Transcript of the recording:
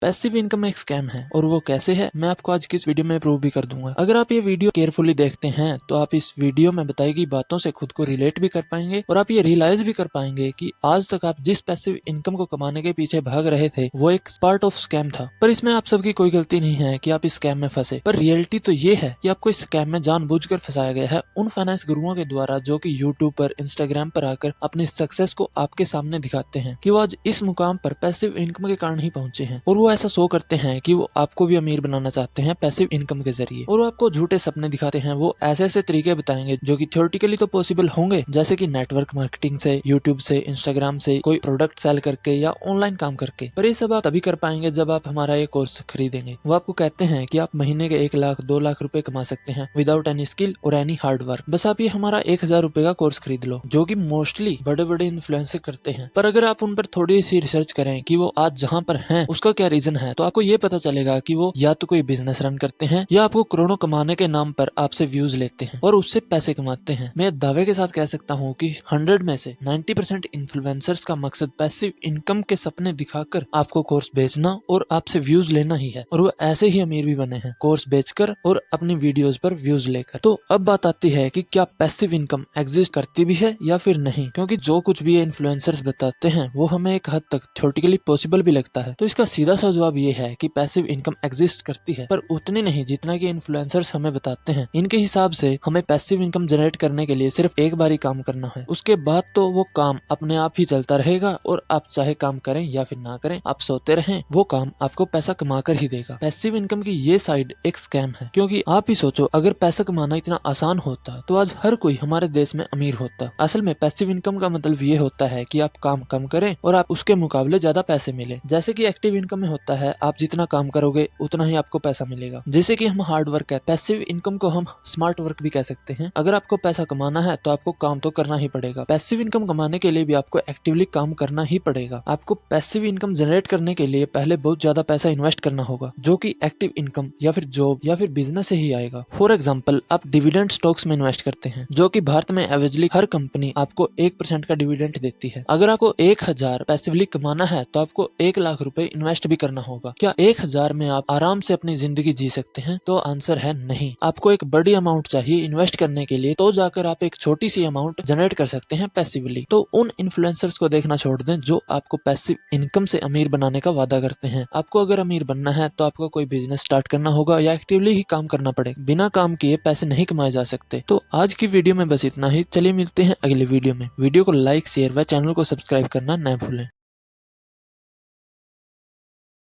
Passive income एक scam है और वो कैसे है मैं आपको आज की इस वीडियो में प्रूव भी कर दूंगा। अगर आप ये वीडियो केयरफुली देखते हैं तो आप इस वीडियो में बताई गई बातों से खुद को रिलेट भी कर पाएंगे और आप ये रियलाइज भी कर पाएंगे कि आज तक आप जिस पैसिव इनकम को कमाने के पीछे भाग रहे थे वो एक पार्ट ऑफ स्कैम था। पर इसमें आप सबकी कोई गलती नहीं है कि आप इस स्कैम में फंसे, पर रियलिटी तो ये है कि आपको इस स्कैम में जानबूझकर फंसाया गया है उन फाइनेंस गुरुओं के द्वारा जो कि यूट्यूब पर, इंस्टाग्राम पर आकर अपनी सक्सेस को आपके सामने दिखाते हैं कि वो आज इस मुकाम पर पैसिव इनकम के कारण ही पहुंचे हैं। और वो ऐसा शो करते हैं कि वो आपको भी अमीर बनाना चाहते हैं पैसिव इनकम के जरिए, और वो आपको झूठे सपने दिखाते हैं। वो ऐसे ऐसे तरीके बताएंगे जो कि थ्योरेटिकली तो पॉसिबल होंगे, जैसे कि नेटवर्क मार्केटिंग से, यूट्यूब से, इंस्टाग्राम से कोई प्रोडक्ट सेल करके या ऑनलाइन काम करके। पर ये सब आप तभी कर पाएंगे जब आप हमारा ये कोर्स खरीदेंगे। वो आपको कहते हैं कि आप महीने के 1 लाख 2 लाख रुपए कमा सकते हैं विदाउट एनी स्किल और एनी हार्ड वर्क। बस आप ये हमारा 1000 रुपए का कोर्स खरीद लो, जो कि मोस्टली बड़े बड़े इन्फ्लुएंसर करते हैं। पर अगर आप उन पर थोड़ी सी रिसर्च करें कि वो आज जहाँ पर हैं उसका क्या रीजन है, तो आपको ये पता चलेगा कि वो या तो कोई बिजनेस रन करते हैं या आपको करोड़ों कमाने के नाम पर आपसे व्यूज लेते हैं और उससे पैसे कमाते हैं। मैं दावे के साथ कह सकता हूँ कि 100 में से 90% इन्फ्लुएंसर्स का मकसद पैसिव इनकम के सपने दिखाकर आपको कोर्स बेचना और आपसे व्यूज लेना ही है। और वो ऐसे ही अमीर भी बने हैं, कोर्स बेचकर और अपनी वीडियोस पर व्यूज लेकर। तो अब बात आती है कि क्या पैसिव इनकम एग्जिस्ट करती भी है या फिर नहीं, क्योंकि जो कुछ भी ये इन्फ्लुएंसर्स बताते हैं वो हमें एक हद तक थ्योरेटिकली पॉसिबल भी लगता है। तो इसका सीधा सा जवाब ये है कि पैसिव इनकम एग्जिस्ट करती है, पर उतनी नहीं जितना कि इन्फ्लुएंसर्स हमें बताते हैं। इनके हिसाब से हमें पैसिव इनकम जनरेट करने के लिए सिर्फ एक बार ही काम करना है, उसके बाद तो वो काम अपने आप ही चलता रहेगा और आप चाहे काम करें या फिर ना करें, आप सोते रहें, वो काम आपको पैसा कमा कर ही देगा। पैसिव इनकम की ये साइड एक स्कैम है, क्योंकि आप ही सोचो अगर पैसा कमाना इतना आसान होता तो आज हर कोई हमारे देश में अमीर होता। असल में पैसिव इनकम का मतलब ये होता है कि आप काम कम करें और आप उसके मुकाबले ज्यादा पैसे मिले। जैसे कि एक्टिव इनकम में होता है आप जितना काम करोगे उतना ही आपको पैसा मिलेगा, जैसे कि हम हार्ड वर्क कहते हैं। पैसिव इनकम को हम स्मार्ट वर्क भी कह सकते हैं। अगर आपको पैसा कमाना है तो आपको काम तो करना ही पड़ेगा। पैसिव इनकम कमाने के लिए भी आपको एक्टिवली काम करना ही पड़ेगा। आपको पैसिव इनकम जनरेट करने के लिए पहले बहुत ज्यादा पैसा इन्वेस्ट करना होगा, जो कि एक्टिव इनकम या फिर जॉब या फिर बिजनेस से ही आएगा। फॉर एग्जाम्पल, आप डिविडेंड स्टॉक्स में इन्वेस्ट करते हैं, जो कि भारत में एवरेजली हर कंपनी आपको 1% का डिविडेंड देती है। अगर आपको 1000 पैसिवली कमाना है तो आपको 1 लाख रुपए इन्वेस्ट भी करना होगा। क्या 1000 में आप आराम से अपनी जिंदगी जी सकते हैं? तो आंसर है नहीं। आपको एक बड़ी अमाउंट चाहिए इन्वेस्ट करने के लिए, तो जाकर आप एक छोटी सी अमाउंट जनरेट कर सकते हैं पैसिवली। तो उन इन्फ्लुएंसर्स को देखना छोड़ दें जो आपको पैसिव इनकम से अमीर बनाने का वादा करते हैं। आपको अगर अमीर बनना है तो आपको कोई बिजनेस स्टार्ट करना होगा या एक्टिवली ही काम करना पड़ेगा। बिना काम किए पैसे नहीं कमाए जा सकते। तो आज की वीडियो में बस इतना ही। चलिए मिलते हैं अगले वीडियो में। वीडियो को लाइक, शेयर व चैनल को सब्सक्राइब करना न भूलें।